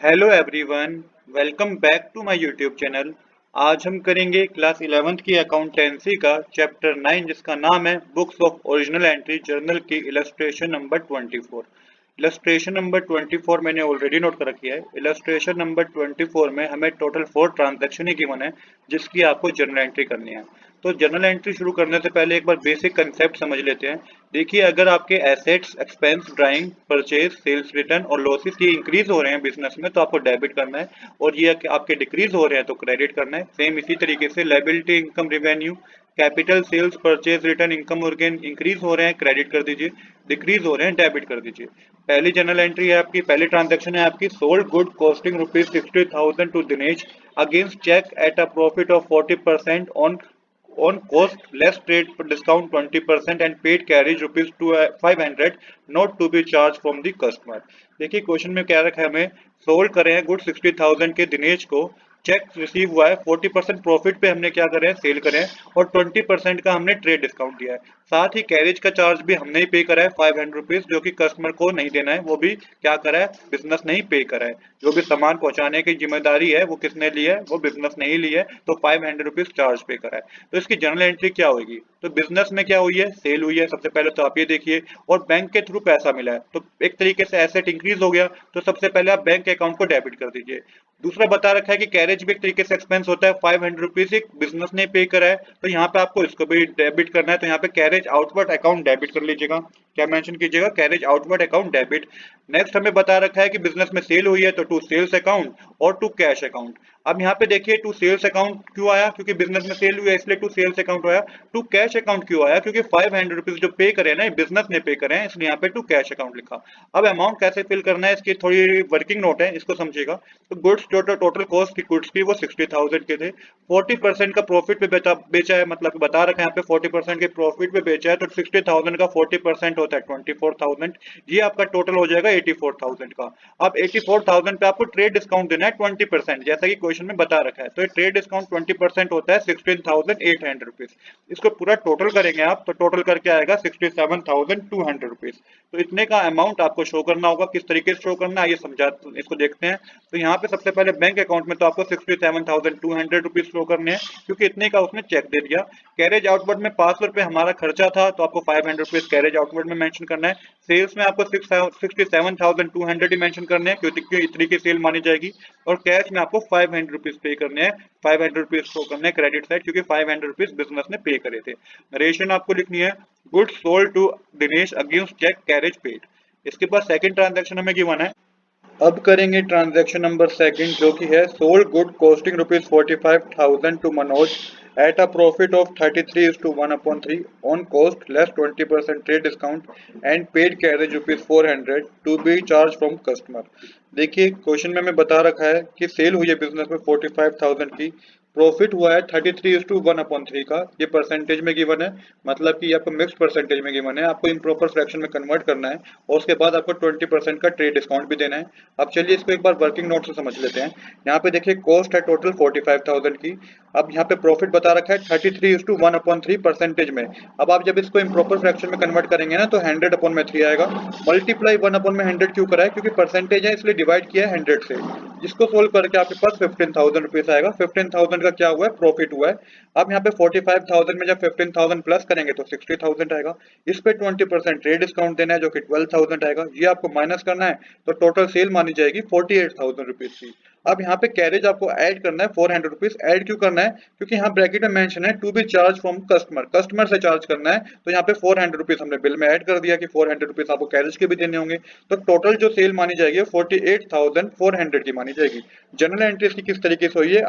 Hello everyone, welcome back to my YouTube channel. आज हम करेंगे क्लास 11th की अकाउंटेंसी का चैप्टर 9 जिसका नाम है books of original entry journal की इलस्ट्रेशन नंबर 24। इलस्ट्रेशन नंबर 24 मैंने ऑलरेडी नोट कर रखी है। इलस्ट्रेशन नंबर 24 में हमें टोटल 4 ट्रांजैक्शन ही गिवन है जिसकी आपको जर्नल एंट्री करनी है। तो जर्नल एंट्री शुरू करने से पहले एक बार बेसिक कंसेप्ट समझ लेते हैं। देखिए, अगर आपके assets, expense, drawing, purchase, sales return और लॉसेस ये इंक्रीज हो रहे हैं बिजनेस में तो आपको डेबिट करना है, और ये आपके डिक्रीज हो रहे हैं तो क्रेडिट करना है। सेम इसी तरीके से liability, income, revenue, capital, sales, purchase, return, income और गेन इंक्रीज हो रहे हैं, क्रेडिट कर दीजिए। डिक्रीज हो रहे हैं, डेबिट कर दीजिए। पहली जर्नल एंट्री है आपकी, पहली ट्रांजेक्शन है आपकी, sold good costing ₹60,000 to Dinesh against cheque at a profit of 40% on cost less trade discount 20% and paid carriage rupees to 500 not to be charged from the customer। देखिए question में क्या रखा है, हमें सोल्ड करे हैं गुड 60,000 के दिनेश को, चेक रिसीव हुआ है 40% प्रॉफिट पे हमने क्या करें, सेल करें, और 20% का हमने ट्रेड डिस्काउंट दिया है। साथ ही कैरेज का चार्ज भी हमने ही पे करा है 500 रुपीज, जो कि कस्टमर को नहीं देना है, वो भी क्या करा है, बिजनेस ने ही पे करा है। जो भी सामान पहुंचाने की जिम्मेदारी है वो किसने ली है, वो बिजनेस ने ही ली है, तो 500 रुपीज चार्ज पे करा है। तो इसकी जर्नल एंट्री क्या होगी, तो बिजनेस में क्या हुई है, सेल हुई है सबसे पहले तो आप ये देखिए, और बैंक के थ्रू पैसा मिला है तो एक तरीके से एसेट इंक्रीज हो गया, तो सबसे पहले आप बैंक अकाउंट को डेबिट कर दीजिए। दूसरा बता रखा है कि कैरेज भी एक तरीके से एक्सपेंस होता है, 500 रुपीज एक बिजनेस ने पे करा है, तो यहाँ पे आपको इसको भी डेबिट करना है, तो यहाँ पे कैरेज आउटवर्ड अकाउंट डेबिट कर लीजिएगा। क्या मेंशन कीजिएगा, carriage outward account debit. Next हमें बता रखा है कि बिजनेस में सेल हुई है तो टू सेल्स अकाउंट और टू कैश अकाउंट। अब यहाँ पे देखिए टू सेल्स अकाउंट क्यों आया, क्योंकि बिजनेस में सेल हुई है इसलिए टू सेल्स अकाउंट आया। टू कैश अकाउंट क्यों आया, क्योंकि 500 रुपीज जो पे करे ना बिजनेस ने पे करे हैं, इसलिए यहाँ पे टू कैश अकाउंट लिखा। अब अमाउंट कैसे फिल करना है, इसकी थोड़ी वर्किंग नोट है, इसको समझिएगा। तो गुड्स टोटल कॉस्ट की गुड्स की वो 60,000 के थे, 40% का प्रॉफिट पे बेचा है, मतलब बता रखा है यहाँ पे 40% के प्रॉफिट पे बेचा है, तो 60,000 का 40% होता है 24,000। ये आपका टोटल हो जाएगा 84,000 का। अब 84,000 पे आपको ट्रेड डिस्काउंट देना है 20%, जैसा कि क्वेश्चन में बता रखा है। तो ट्रेड डिस्काउंट 20% होता है 16,800 रुपीज। इसको पूरा टोटल करेंगे आप तो टोटल करके आएगा 67,200 रुपीज। तो इतने का अमाउंट आपको शो करना होगा। किस तरीके से शो करना है ये समझा, इसको देखते हैं। तो यहाँ पे सबसे पहले बैंक अकाउंट में तो आपको 67,200 रुपीज शो करने हैं, क्योंकि इतने का उसने चेक दे दिया। कैरेज आउटवर्ड में 500 रुपए हमारा खर्चा था, तो आपको 500 रुपीज कैरेज आउटवर्ड में मेंशन करना है। सेल्स में आपको 67,200 ही मेंशन करने हैं, क्योंकि इतनी की सेल मानी जाएगी। और कैश में आपको 500 रुपीज पे करने हैं, 500 रुपीज शो करने हैं क्रेडिट साइड, क्योंकि 500 रुपीज बिजनेस ने पे करे थे। रेशन आपको लिखनी है, goods sold to Dinesh against cheque carriage paid. इसके बाद सेकंड ट्रांजैक्शन हमें गिवन है। अब करेंगे ट्रांजैक्शन नंबर सेकंड, जो कि है sold good costing ₹45,000 to Manoj at a profit of 33:1/3 on cost less 20% trade discount and paid carriage ₹400 to be charge from customer. देखिए क्वेश्चन में हमें बता रखा है कि सेल हुई है बिजनेस में 45,000 की, प्रॉफिट हुआ है 33:1/3 का, ये परसेंटेज में गिवन है, मतलब कि आपको मिक्स परसेंटेज में गिवन है, आपको इम्प्रॉपर फ्रैक्शन में कन्वर्ट करना है, और उसके बाद आपको 20% का ट्रेड डिस्काउंट भी देना है। अब चलिए इसको एक बार वर्किंग नोट से समझ लेते हैं। यहाँ पे देखिए कॉस्ट है टोटल 45,000 की। अब यहाँ पे प्रॉफिट बता रखा है 33:1/3 परसेंटेज में। अब आप जब इसको इम्प्रॉपर फ्रैक्शन में कन्वर्ट करेंगे ना तो 100/3 आएगा। मल्टीप्लाई 1/100 क्यों करा है, क्योंकि परसेंटेज है इसलिए डिवाइड किया है 100 से, जिसको सोल्व करके आपके पास 15,000 रुपीज आएगा। 15,000 का क्या हुआ है, प्रॉफिट हुआ है। अब यहाँ पे 45,000 में जब 15,000 प्लस करेंगे तो 60,000 आएगा। इस पे 20% ट्रेड डिस्काउंट देना है, जो कि 12,000 आएगा। ये आपको माइनस करना है, तो टोटल सेल मानी जाएगी 48,000 रुपीज की। अब यहाँ पे कैरेज आपको ऐड करना है 400 रुपीज। ऐड क्यों करना है, क्योंकि यहाँ ब्रैकेट में मेंशन है to be charge from customer, customer से चार्ज करना है। तो यहाँ पे 400 रुपीज हमने बिल में ऐड कर दिया कि 400 रुपीज आपको कैरेज के भी देने होंगे। तो टोटल जो सेल मानी जाएगी 48,400 की मानी जाएगी। जनरल एंट्री की किस तरीके से हुई है,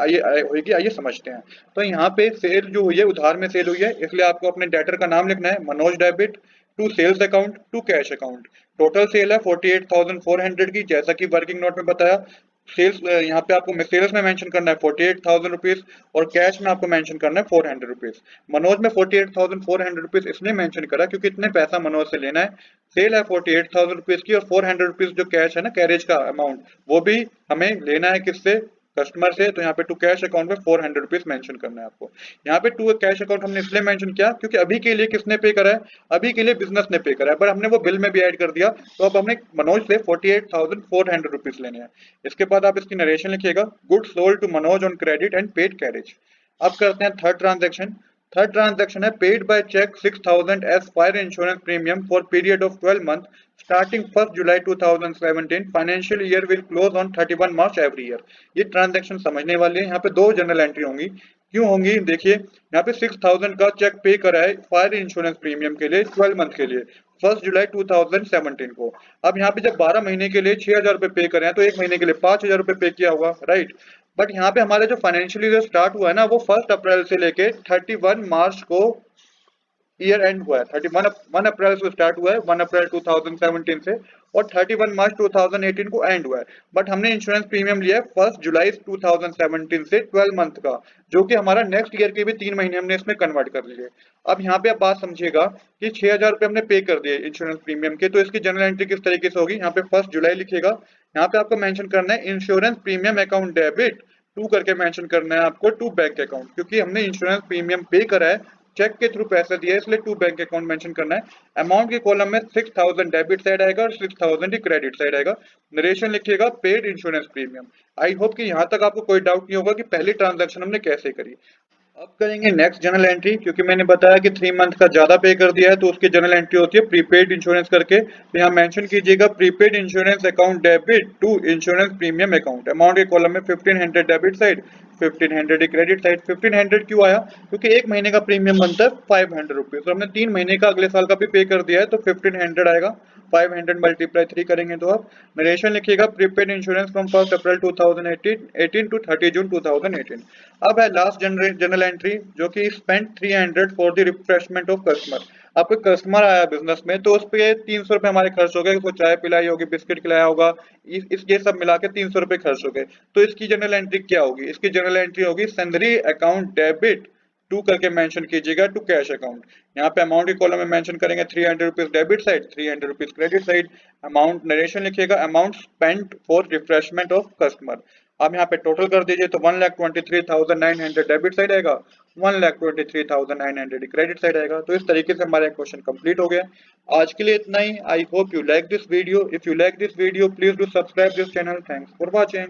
आइए समझते हैं। तो यहाँ पे सेल जो हुई है उधार में सेल हुई है, इसलिए आपको अपने डेटर का नाम लिखना है, Manoj debit to sales account to cash account. Total sale है 48,400 की, जैसा कि वर्किंग नोट में बताया। सेल्स यहाँ पे आपको सेल्स में मेंशन करना है 48,000 रुपीज, और कैश में आपको मेंशन करना है 400 रुपीज। मनोज में 48,400 रुपीज इसलिए मेंशन करा क्योंकि इतने पैसा मनोज से लेना है। सेल है 48,000 रुपीज की, और 400 रुपीज जो कैश है ना, कैरेज का अमाउंट, वो भी हमें लेना है किससे, कस्टमर से, तो यहाँ पे टू कैश अकाउंट में 400 रुपीज मेंशन करना है आपको। यहाँ पे टू कैश अकाउंट हमने इसलिए मेंशन किया क्योंकि अभी के लिए किसने पे करा है, अभी के लिए बिजनेस ने पे करा है, पर हमने वो बिल में भी ऐड कर दिया, तो अब हमने मनोज से 48,400 रुपीज लेने हैं। इसके बाद आप इसकी नरेशन लिखिएगा, good sold to Manoj on credit and paid carriage. अब करते हैं थर्ड ट्रांजेक्शन। थर्ड ट्रांजेक्शन है paid by cheque 6,000 as fire insurance premium for period of 12 month starting 1 July 2017, financial year will close on 31 March every year. ये transaction समझने वाले हैं। यहाँ पे दो जनरल एंट्री होंगी। क्यों होंगी देखिए, यहाँ पे 6,000 का चेक पे करा है फायर इंश्योरेंस प्रीमियम के लिए 12 मंथ के लिए 1 जुलाई 2017 को। अब यहाँ पे जब 12 महीने के लिए 6,000 रुपए पे करे हैं तो एक महीने के लिए 5,000 रुपए पे किया होगा, राइट। बट यहाँ पे हमारे जो फाइनेंशियल ईयर स्टार्ट हुआ है ना, वो 1 अप्रैल से लेके 31 मार्च को ईयर एंड हुआ है। 1 अप्रैल से स्टार्ट हुआ है, 1 अप्रैल 2017 से, और 31 मार्च 2018 को एंड हुआ है। बट हमने इंश्योरेंस प्रीमियम लिया है 1 जुलाई 2017 से 12 मंथ का, जो कि हमारा नेक्स्ट ईयर के भी 3 महीने हमने इसमें कन्वर्ट कर लिए। अब यहाँ पे आप बात समझिएगा कि 6,000 रुपए हमने पे कर दिए इंश्योरेंस प्रीमियम के, तो इसकी जनरल एंट्री किस तरीके से होगी, यहाँ पे 1 जुलाई लिखिएगा। यहाँ पे आपको मेंशन करना है insurance premium account debit to करके मेंशन करना है आपको टू बैंक अकाउंट, क्योंकि हमने इंश्योरेंस प्रीमियम पे करा है, चेक के थ्रू पैसा दिया है, इसलिए टू बैंक अकाउंट मेंशन करना है। अमाउंट के कॉलम में 6,000 डेबिट साइड आएगा और 6,000 ही क्रेडिट साइड आएगा। नरेशन लिखिएगा paid insurance premium. I hope कि यहाँ तक आपको कोई डाउट नहीं होगा कि पहली ट्रांजैक्शन हमने कैसे करी। अब करेंगे नेक्स्ट जनरल एंट्री, क्योंकि मैंने बताया कि 3 मंथ का ज्यादा पे कर दिया है तो उसकी जनरल एंट्री होती है प्रीपेड इंश्योरेंस करके। तो यहाँ मेंशन कीजिएगा prepaid insurance account debit to insurance premium account. Amount के कॉलम में 1,500 डेबिट साइड, 1,500 क्रेडिट साइड। 1,500 क्यों आया, क्योंकि एक महीने का प्रीमियम बनता है 500 रुपीज, तो हमने 3 महीने का अगले साल का भी पे कर दिया है, तो 1,500 आएगा। 500 मल्टीप्लाई 3 करेंगे तो आप नरेशन लिखिएगा prepaid insurance from 1 April 2018 to 30 June 2018। अब है लास्ट जनरल एंट्री, जो कि spend 300 for the refreshment of customer. आपको कस्टमर आया बिजनेस में तो उस पे 300 रुपए हमारे खर्च हो गए, उसको चाय पिलाई होगी, बिस्किट खिलाया होगा, ये सब मिला के 300 रुपए खर्च हो गए। तो इसकी जनरल एंट्री क्या होगी, इसकी जनरल एंट्री होगी सैलरी अकाउंट डेबिट टू करके मेंशन कीजिएगा टू कैश अकाउंट। यहाँ पे अमाउंट के कॉलम में मेंशन करेंगे 300 rupees debit side, 300 rupees credit side. Amount narration लिखिएगा amount spent for refreshment of customer. अब यहाँ पे टोटल कर दीजिए तो 1,23,900 डेबिट साइड आएगा, 1,23,900 क्रेडिट साइड आएगा। तो इस तरीके से हमारा क्वेश्चन कंप्लीट हो गया। आज के लिए इतना ही। I hope you like this video. If you like this video please do subscribe this channel. Thanks for watching.